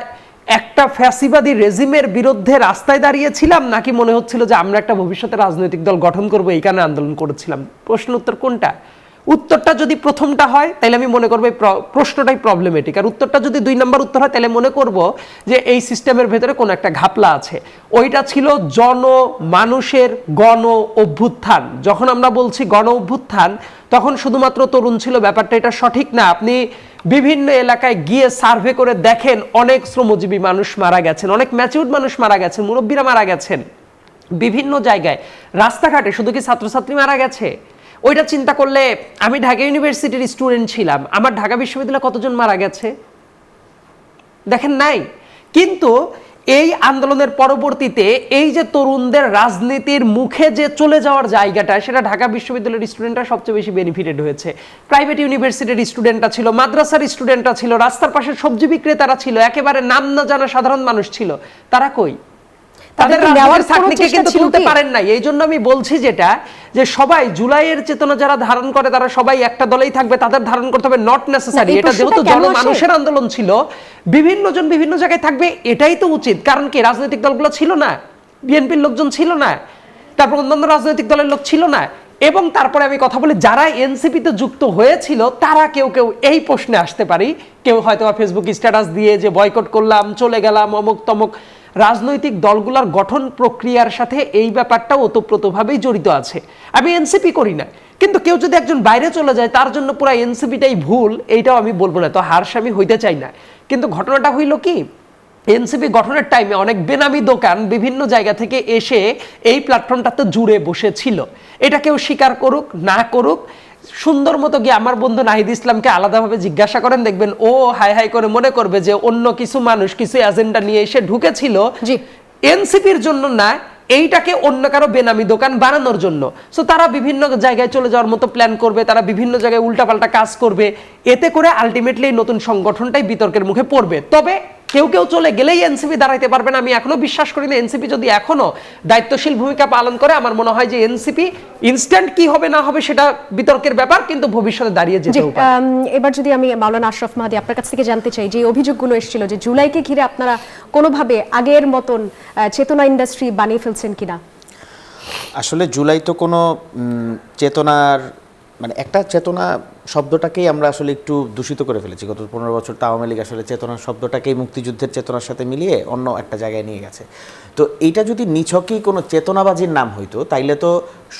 একটা ফ্যাসিবাদী রেজিমের বিরুদ্ধে রাস্তায় দাঁড়িয়েছিলাম, নাকি মনে হচ্ছিল যে আমরা একটা ভবিষ্যতে রাজনৈতিক দল গঠন করব, এই কারণে আন্দোলন করেছিলাম? প্রশ্ন উত্তর কোনটা? উত্তরটা যদি প্রথমটা হয় তাহলে আমি মনে করবো প্রশ্নটাই প্রবলেমেটিক, আর উত্তরটা যদি 2 নম্বর উত্তর হয় তাহলে মনে করব যে এই সিস্টেমের ভেতরে কোনো একটা ঘাপলা আছে। ওইটা ছিল মানুষের গণ অভ্যুত্থান। যখন আমরা বলছি গণ অভ্যুত্থান, তখন শুধুমাত্র তরুণ ছিল, ব্যাপারটা এটা সঠিক না। আপনি বিভিন্ন এলাকায় গিয়ে সার্ভে করে দেখেন, অনেক শ্রমজীবী মানুষ মারা গেছেন, অনেক ম্যাচিউরড মানুষ মারা গেছেন, মুরব্বীরা মারা গেছেন, বিভিন্ন জায়গায় রাস্তাঘাটে। শুধু কি ছাত্রছাত্রী মারা গেছে? ওইটা চিন্তা করলে, আমি ঢাকা ইউনিভার্সিটির স্টুডেন্ট ছিলাম, আমার ঢাকা বিশ্ববিদ্যালয়ে কতজন মারা গেছে দেখেন নাই? কিন্তু এই আন্দোলনের পরবর্তীতে এই যে তরুণদের রাজনীতির মুখে যে চলে যাওয়ার জায়গাটা, সেটা ঢাকা বিশ্ববিদ্যালয়ের স্টুডেন্টরা সবচেয়ে বেশি বেনিফিটেড হয়েছে। প্রাইভেট ইউনিভার্সিটির স্টুডেন্টরা ছিল, মাদ্রাসার স্টুডেন্টরা ছিল, রাস্তার পাশে সবজি বিক্রেতারা ছিল, একেবারে নাম না জানা সাধারণ মানুষ ছিল। তারা কই? তাদের কিন্তু তুলতে পারেন নাই। এই জন্য আমি বলছি যেটা, যে সবাই জুলাইয়ের চেতনা যারা ধারণ করে তারা সবাই একটা দলেই থাকবে, তাদের ধারণ করতে হবে নট নেসেসারি। এটা যেহেতু জনমানুষের আন্দোলন ছিল, বিভিন্ন জন বিভিন্ন জায়গায় থাকবে, এটাই তো উচিত। কারণ কি, রাজনৈতিক দলগুলো ছিল না, বিএনপির লোকজন ছিল না, তারপর অন্যান্য রাজনৈতিক দলের লোক ছিল না। এবং তারপরে আমি কথা বলি, যারা এনসিপিতে যুক্ত হয়েছিল তারা কেউ কেউ এই প্রশ্নে আসতে পারি, কেউ হয়তো ফেসবুক স্ট্যাটাস দিয়ে যে বয়কট করলাম, চলে গেলাম, অমুক তমুক। রাজনৈতিক দলগুলোর গঠন প্রক্রিয়ার সাথে এই ব্যাপারটা ওতপ্রোতভাবেই জড়িত আছে। আমি এনসিপি করি না, কিন্তু কেউ যদি একজন বাইরে চলে যায় তার জন্য পুরো এনসিপিটাই ভুল, এইটাও আমি বলবো না। তো হারস আমি হইতে চাই না। কিন্তু ঘটনাটা হইল কি, এনসিপি গঠনের টাইমে অনেক বেনামি দোকান বিভিন্ন জায়গা থেকে এসে এই প্ল্যাটফর্মটাতে জুড়ে বসেছিল। এটা কেউ স্বীকার করুক না করুক, সুন্দর মতো গিয়ে আমার বন্ধু নাহিদ ইসলামকে আলাদাভাবে জিজ্ঞাসা করেন, দেখবেন ও হাই হাই করে মনে করবে যে অন্য কিছু মানুষ কিছু এজেন্ডা নিয়ে এসে ঢুকেছিল এনসিপির জন্য না, এইটাকে অন্য কারো বেনামি দোকান বানানোর জন্য। সো তারা বিভিন্ন জায়গায় চলে যাওয়ার মতো প্ল্যান করবে, তারা বিভিন্ন জায়গায় উল্টাপাল্টা কাজ করবে, এতে করে আলটিমেটলি নতুন সংগঠনটাই বিতর্কের মুখে পড়বে। তবে কেউ কেউ চলে গেলেই এনসিপি দাঁড়াইতে পারবে না, আমি এখনো বিশ্বাস করি না। এনসিপি যদি এখনো দায়িত্বশীল ভূমিকা পালন করে, আমার মনে হয় যে এনসিপি ইনস্ট্যান্ট কি হবে না হবে সেটা বিতর্কের ব্যাপার, কিন্তু ভবিষ্যতে দাঁড়িয়ে যেতে পারে। এবার যদি আমি মাওলানা আশরাফ মাহাদী আপনার কাছ থেকে জানতে চাই, যে অভিযোগগুলো এসেছিল যে জুলাইকে ঘিরে আপনারা কোনোভাবে আগের মতন চেতনা ইন্ডাস্ট্রি বানিয়ে ফেলছেন কিনা? আসলে জুলাই তো কোনো চেতনার মানে একটা চেতনা শব্দটাকেই আমরা আসলে একটু দূষিত করে ফেলেছি। গত 15 বছর তো আওয়ামী লীগ আসলে চেতনা শব্দটাকেই মুক্তিযুদ্ধের চেতনার সাথে মিলিয়ে অন্য একটা জায়গায় নিয়ে গেছে। তো এইটা যদি নিছকই কোনো চেতনাবাজির নাম হইতো, তাইলে তো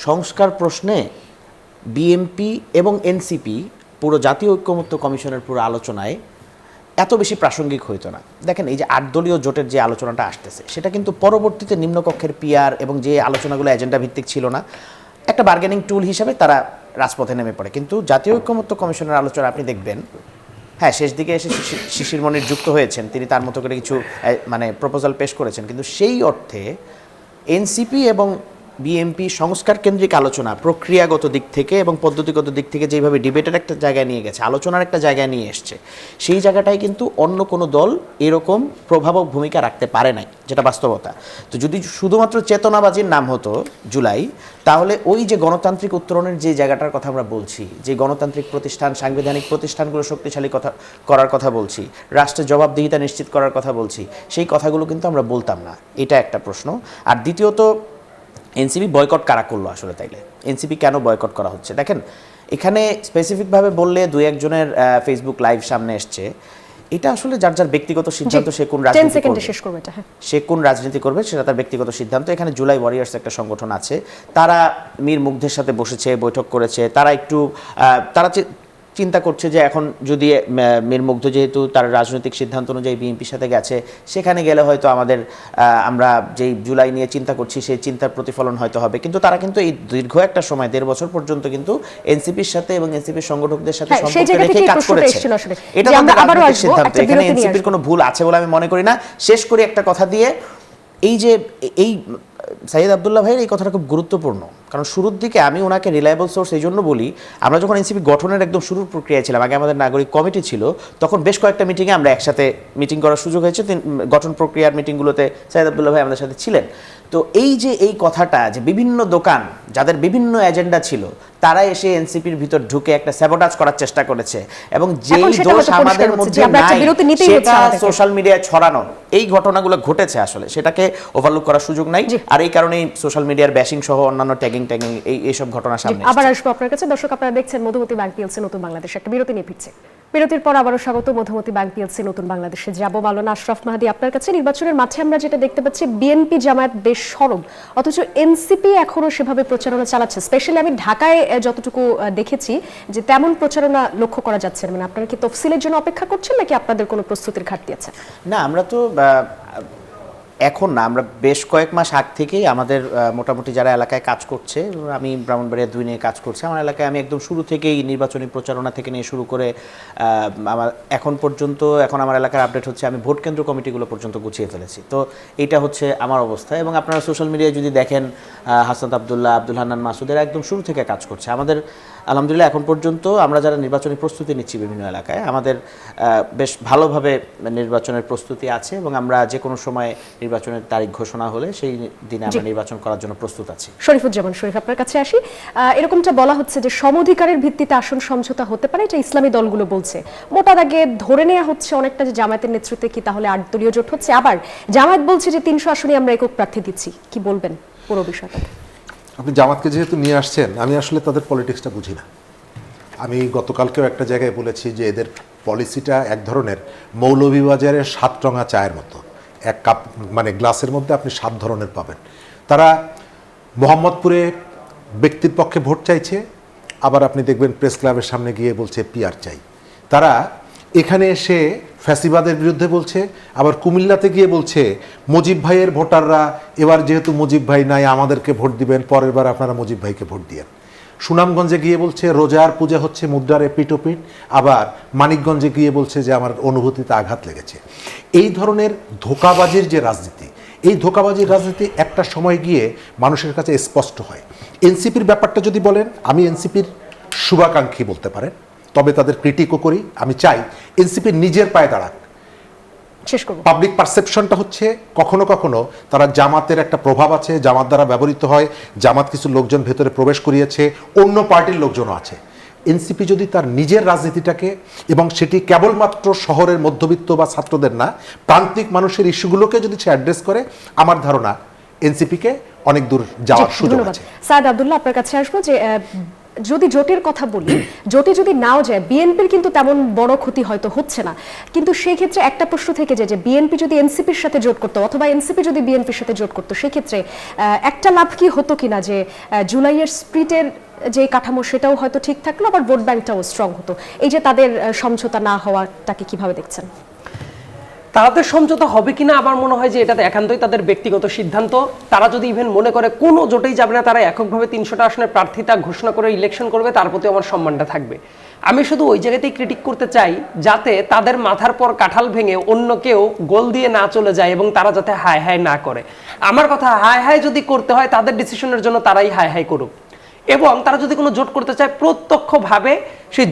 সংস্কার প্রশ্নে বিএনপি এবং এনসিপি পুরো জাতীয় ঐক্যমত্য কমিশনের পুরো আলোচনায় এত বেশি প্রাসঙ্গিক হইতো না। দেখেন, এই যে 8 দলীয় জোটের যে আলোচনাটা আসতেছে, সেটা কিন্তু পরবর্তীতে নিম্নকক্ষের পিআর এবং যে আলোচনাগুলো এজেন্ডা ভিত্তিক ছিল না, একটা বার্গেনিং টুল হিসেবে তারা রাজপথে নেমে পড়ে। কিন্তু জাতীয় ঐক্যমত্য কমিশনের আলোচনা আপনি দেখবেন, হ্যাঁ, শেষ দিকে এসে শিশির মনির যুক্ত হয়েছেন, তিনি তার মতো করে কিছু মানে প্রপোজাল পেশ করেছেন, কিন্তু সেই অর্থে এনসিপি এবং বিএনপি সংস্কার কেন্দ্রিক আলোচনা প্রক্রিয়াগত দিক থেকে এবং পদ্ধতিগত দিক থেকে যেভাবে ডিবেটের একটা জায়গায় নিয়ে গেছে, আলোচনার একটা জায়গায় নিয়ে এসছে, সেই জায়গাটায় কিন্তু অন্য কোনো দল এরকম প্রভাবক ভূমিকা রাখতে পারে নাই, যেটা বাস্তবতা। তো যদি শুধুমাত্র চেতনাবাজির নাম হতো জুলাই, তাহলে ওই যে গণতান্ত্রিক উত্তরণের যে জায়গাটার কথা আমরা বলছি, যে গণতান্ত্রিক প্রতিষ্ঠান, সাংবিধানিক প্রতিষ্ঠানগুলো শক্তিশালী করার কথা বলছি, রাষ্ট্রের জবাবদিহিতা নিশ্চিত করার কথা বলছি, সেই কথাগুলো কিন্তু আমরা বলতাম না। এটা একটা প্রশ্ন। আর দ্বিতীয়ত, এনসিপি বয়কট কারা করলো আসলে? তাইলে এনসিপি কেন বয়কট করা হচ্ছে? দেখেন, এখানে স্পেসিফিকভাবে বললে 2-1 ফেসবুক লাইভ সামনে এসছে, এটা আসলে যার যার ব্যক্তিগত সিদ্ধান্ত, সে কোন রাজনীতি করবে, সে কোন রাজনীতি করবে সেটা তার ব্যক্তিগত সিদ্ধান্ত। এখানে জুলাই ওয়ারিয়ার্স একটা সংগঠন আছে, তারা মীর মুগ্ধের সাথে বসেছে, বৈঠক করেছে, তারা একটু তারা চিন্তা করছে যে এখন যদি মীর মুগ্ধ যেহেতু তার রাজনৈতিক সিদ্ধান্ত অনুযায়ী বিএনপির সাথে গেছে, সেখানে গেলে হয়তো আমাদের আমরা যেই জুলাই নিয়ে চিন্তা করছি সেই চিন্তার প্রতিফলন হয়তো হবে। কিন্তু তারা কিন্তু এই দীর্ঘ একটা সময় 1.5 বছর পর্যন্ত কিন্তু এনসিপির সাথে এবং এনসিপির সংগঠকদের সাথে সম্পর্ক রেখে কাজ করেছে। এটা আমাদের রাজনৈতিক সিদ্ধান্ত, এখানে এনসিপির কোনো ভুল আছে বলে আমি মনে করি না। শেষ করে একটা কথা দিয়ে, এই যে এই সাইয়েদ আব্দুল্লাহ ভাইয়ের এই কথাটা খুব গুরুত্বপূর্ণ, কারণ শুরুর দিকে আমি ওনাকে রিলায়েবল সোর্স এই জন্য বলি, আমরা যখন এনসিপি গঠনের একদম শুরুর প্রক্রিয়ায় ছিলাম, আগে আমাদের নাগরিক কমিটি ছিল, তখন বেশ কয়েকটা মিটিংয়ে আমরা একসাথে মিটিং করার সুযোগ হয়েছে। গঠন প্রক্রিয়ার মিটিংগুলোতে সাইয়েদ আব্দুল্লাহ ভাই আমাদের সাথে ছিলেন। তো এই যে এই কথাটা যে বিভিন্ন দোকান যাদের বিভিন্ন এজেন্ডা ছিল, তারা এসে এনসিপির ভিতর ঢুকে একটা স্যাবোটাজ করার চেষ্টা করেছে, এবং যেই দোষ আমাদের মধ্যে নাই সেটা সোশ্যাল মিডিয়ায় ছড়ানো, এই ঘটনাগুলো ঘটেছে আসলে, সেটাকে ওভারলুক করার সুযোগ নাই। আর এই কারণেই সোশ্যাল মিডিয়ার ব্যাশিং সহ অন্যান্য ট্যাগিং এইসব ঘটনা সামনে আবার আসবো আপনার কাছে। দর্শক, আপনারা দেখছেন মধুমতি ব্যাংক পিএলসি নতুন বাংলাদেশ, একটা বিরতি নিয়ে ফিরছে। বিরতির পর আবারও স্বাগত মধুমতি ব্যাংক পিএলসি নতুন বাংলাদেশে। যাব মাওলানা আশরাফ মাহাদী আপনার কাছে। নির্বাচনের মাঠে আমরা যেটা দেখতে পাচ্ছি, বিএনপি জামায়াত বেশ সরব, অথচ এনসিপি এখনো সেভাবে প্রচারণা চালাচ্ছে। স্পেশালি আমি ঢাকায় যতটুকু দেখেছি যে তেমন প্রচারণা লক্ষ্য করা যাচ্ছে না। মানে আপনারা কি তফসিলের জন্য অপেক্ষা করছেন, নাকি আপনাদের কোনো প্রস্তুতির ঘাটতি আছে? না, আমরা তো এখন না, আমরা বেশ কয়েক মাস আগ থেকেই আমাদের মোটামুটি যারা এলাকায় কাজ করছে, আমি ব্রাহ্মণবাড়িয়া 2 নিয়ে কাজ করছি, আমার এলাকায় আমি একদম শুরু থেকেই নির্বাচনী প্রচারণা থেকে নিয়ে শুরু করে আমার এখন পর্যন্ত, এখন আমার এলাকার আপডেট হচ্ছে আমি ভোট কেন্দ্র কমিটিগুলো পর্যন্ত গুছিয়ে ফেলেছি। তো এটা হচ্ছে আমার অবস্থা। এবং আপনারা সোশ্যাল মিডিয়ায় যদি দেখেন, হাসনাত আবদুল্লাহ, আব্দুল হান্নান মাসুদের একদম শুরু থেকে কাজ করছে। আমাদের আলহামদুলিল্লাহ এখন পর্যন্ত আমরা যারা নির্বাচনী প্রস্তুতি নিচ্ছি বিভিন্ন এলাকায়, আমাদের বেশ ভালোভাবে নির্বাচনের প্রস্তুতি আছে, এবং আমরা যে কোনো সময় নির্বাচনের তারিখ ঘোষণা হলে সেই দিনে আমরা নির্বাচন করার জন্য প্রস্তুত আছি। শরীফুজ্জামান শরীফ, আপনার কাছে আসি। এরকমটা বলা হচ্ছে যে সমঅধিকারের ভিত্তিতে আসন সমঝোতা হতে পারে, এটা ইসলামী দলগুলো বলছে। মোটা দাগে ধরে নেওয়া হচ্ছে অনেকটা যে জামায়াতের নেতৃত্বে কি তাহলে 8 দলীয় জোট হচ্ছে। আবার জামায়াত বলছে যে 300 আসনে আমরা একক প্রার্থী দিচ্ছি। কি বলবেন পুরো বিষয়টা? আপনি জামাতকে যেহেতু নিয়ে আসছেন, আমি আসলে তাদের পলিটিক্সটা বুঝি না। আমি গতকালকেও একটা জায়গায় বলেছি যে এদের পলিসিটা এক ধরনের মৌলভীবাজারের 7 রঙা চায়ের মতো। এক কাপ মানে গ্লাসের মধ্যে আপনি 7 ধরনের পাবেন। তারা মোহাম্মদপুরে ব্যক্তির পক্ষে ভোট চাইছে, আবার আপনি দেখবেন প্রেস ক্লাবের সামনে গিয়ে বলছে পিআর চাই। তারা এখানে এসে ফ্যাসিবাদের বিরুদ্ধে বলছে, আবার কুমিল্লাতে গিয়ে বলছে মুজিব ভাইয়ের ভোটাররা এবার যেহেতু মুজিব ভাই নাই আমাদেরকে ভোট দিবেন, পরের বার আপনারা মুজিব ভাইকে ভোট দিয়েন। সুনামগঞ্জে গিয়ে বলছে রোজার পূজা হচ্ছে মুদ্রার এপিটোপিট, আবার মানিকগঞ্জে গিয়ে বলছে যে আমার অনুভূতিতে আঘাত লেগেছে। এই ধরনের ধোঁকাবাজির যে রাজনীতি, এই ধোঁকাবাজির রাজনীতি একটা সময় গিয়ে মানুষের কাছে স্পষ্ট হয়। এনসিপির ব্যাপারটা যদি বলেন, আমি এনসিপির শুভাকাঙ্ক্ষী বলতে পারেন, তবে তাদের ক্রিটিকও করি। আমি চাই এনসিপি নিজের পায়ে দাঁড়াক। পাবলিক পারসেপশনটা হচ্ছে কখনো কখনো তারা জামাতের একটা প্রভাব আছে, জামাত দ্বারা ব্যবহৃত হয়, জামাত কিছু লোকজন ভেতরে প্রবেশ করিয়েছে, অন্য পার্টির লোকজনও আছে। এনসিপি যদি তার নিজের রাজনীতিটাকে, এবং সেটি কেবলমাত্র শহরের মধ্যবিত্ত বা ছাত্রদের না, প্রান্তিক মানুষের ইস্যুগুলোকে যদি সে অ্যাড্রেস করে, আমার ধারণা এনসিপিকে অনেক দূর যাওয়ার সুযোগ আছে। সায়েদ আব্দুল্লাহ, আপনার কাছে আসবো যে যদি জোটের কথা বলি, জোটে যদি নাও যায়, বিএনপির কিন্তু তেমন বড় ক্ষতি হয়তো হচ্ছে না, কিন্তু সেই ক্ষেত্রে একটা প্রশ্ন থেকে যায় যে বিএনপি যদি এনসিপির সাথে জোট করতো অথবা এনসিপি যদি বিএনপির সাথে জোট করতো, সেই ক্ষেত্রে একটা লাভ কি হতো কিনা যে জুলাইয়ের স্প্রিটের যে কাঠামো সেটাও হয়তো ঠিক থাকলো, আবার ভোট ব্যাংকটাও স্ট্রং হতো। এই যে তাদের সমঝোতা না হওয়াটাকে কিভাবে দেখছেন? তাদের সমঝোতা হবে কিনা আমার মনে হয় যে এটা একান্তই তাদের ব্যক্তিগত সিদ্ধান্ত। তারা যদি ইভেন মনে করে কোনো জোটেই যাবে না, তারা এককভাবে 300টা আসনের প্রার্থিতা ঘোষণা করে ইলেকশন করবে, তার প্রতি আমার সম্মানটা থাকবে। আমি শুধু ওই জায়গাতেই ক্রিটিক করতে চাই যাতে তাদের মাথার পর কাঁঠাল ভেঙে অন্য কেউ গোল দিয়ে না চলে যায় এবং তারা যাতে হায় হায় না করে। আমার কথা, হায় হায় যদি করতে হয় তাদের ডিসিশনের জন্য তারাই হায় হায় করুক, এবং তারা যদি কোনো জোট করতে চায় প্রত্যক্ষভাবে সেই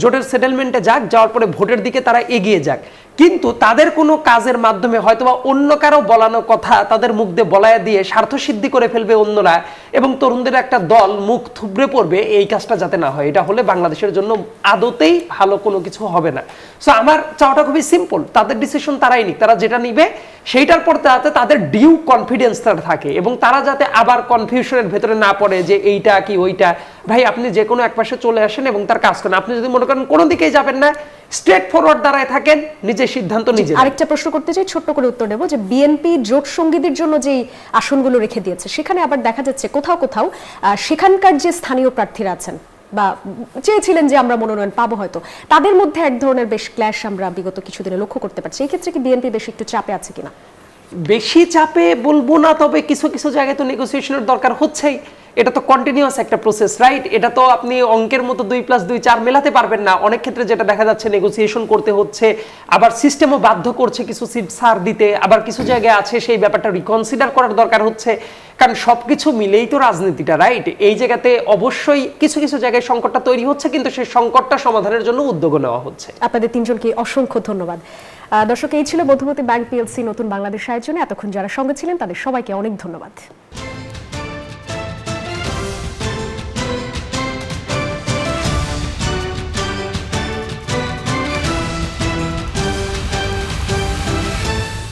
জোটের সেটেলমেন্টে যাক, যাওয়ার পরে ভোটের দিকে তারা এগিয়ে যাক। কিন্তু তাদের কোনো কাজের মাধ্যমে হয়তোবা অন্য কারো বলানো কথা তাদের মুখ দিয়ে বলায় দিয়ে স্বার্থ সিদ্ধি করে ফেলবে অন্যরা, এবং তরুণদের একটা দল মুখ থুবড়ে পড়বে, এই কাজটা যাতে না হয়। এটা হলে বাংলাদেশের জন্য আদতেই ভালো কোনো কিছু হবে না। সো আমার চাওয়াটা খুবই সিম্পল, তাদের ডিসিশন তারাই নিক, তারা যেটা নিবে সেইটার পর যাতে তাদের ডিউ কনফিডেন্স তার থাকে, এবং তারা যাতে আবার কনফিউশনের ভেতরে না পড়ে যে এইটা কি ওইটা। ভাই, আপনি যে কোনো এক পাশে চলে আসেন এবং তার কাজ করেন। আপনি যদি মনে করেন কোনো দিকেই যাবেন না, স্ট্রেট ফরওয়ার্ড দাঁড়ায় থাকেন, নিজের সিদ্ধান্ত নিজে। আরেকটা প্রশ্ন করতে চাই, ছোট্ট করে উত্তর দেব, যে বিএনপি জোট সঙ্গীদের জন্য যে আসনগুলো রেখে দিয়েছে, সেখানে আবার দেখা যাচ্ছে কোথাও কোথাও সেখানকার যে স্থানীয় প্রার্থীরা আছেন বা চেয়েছিলেন যে আমরা মনোনয়ন পাবো, হয়তো তাদের মধ্যে এক ধরনের বেশ ক্ল্যাশ আমরা বিগত কিছুদিনে লক্ষ্য করতে পারছি। এই ক্ষেত্রে কি বিএনপি বেশি একটু চাপে আছে কিনা? বেশি চাপে বলবো না, তবে কিছু কিছু জায়গায় তো নেগোসিয়েশনের দরকার হচ্ছেই। এটা তো কন্টিনিউয়াস একটা প্রসেস, রাইট? এটা তো আপনি অঙ্কের মতো 2+2=4 মেলাতে পারবেন না। অনেক ক্ষেত্রে যেটা দেখা যাচ্ছে নেগোসিয়েশন করতে হচ্ছে, আবার সিস্টেমও বাধ্য করছে কিছু সিট ছাড় দিতে, আবার কিছু জায়গায় আছে সেই ব্যাপারটা রিকনসিডার করার দরকার হচ্ছে, কারণ সবকিছু মিলেই তো রাজনীতিটা, রাইট? এই জায়গাতে অবশ্যই কিছু কিছু জায়গায় সংকটটা তৈরি হচ্ছে, কিন্তু সেই সংকটটা সমাধানের জন্য উদ্যোগ নেওয়া হচ্ছে। আপনাদের তিনজনকে অসংখ্য ধন্যবাদ। দর্শক, এই ছিল মধুমতি ব্যাংক পিএলসি নতুন বাংলাদেশ আয়োজনে। এতক্ষণ যারা সঙ্গে ছিলেন তাদের সবাইকে অনেক ধন্যবাদ।